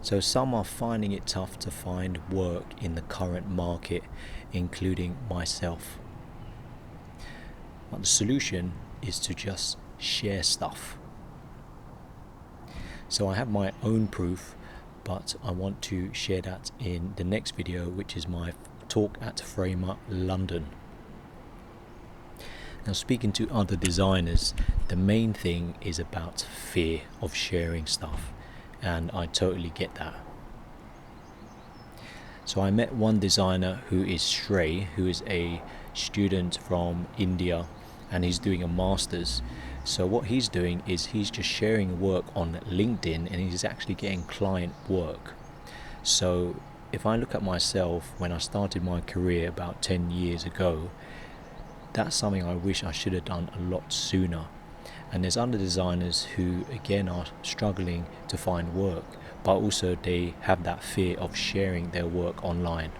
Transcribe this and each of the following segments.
So some are finding it tough to find work in the current market, including myself. But the solution is to just share stuff. So I have my own proof, but I want to share that in the next video, which is my talk at Figma London. Now, speaking to other designers, the main thing is about fear of sharing stuff, and I totally get that. So I met one designer who is Shrey, who is a student from India, and he's doing a master's. So what he's doing is he's just sharing work on LinkedIn, and he's actually getting client work. So if I look at myself when I started my career about 10 years ago, that's something I wish I should have done a lot sooner. And there's other designers who again are struggling to find work, but also they have that fear of sharing their work online.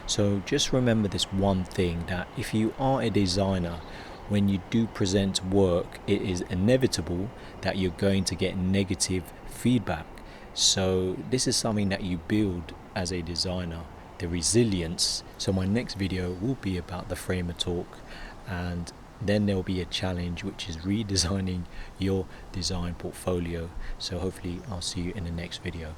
So just remember this one thing, that if you are a designer, when you do present work, it is inevitable that you're going to get negative feedback. So this is something that you build as a designer, the resilience. So my next video will be about the Framer talk, and then there'll be a challenge, which is redesigning your design portfolio. So hopefully I'll see you in the next video.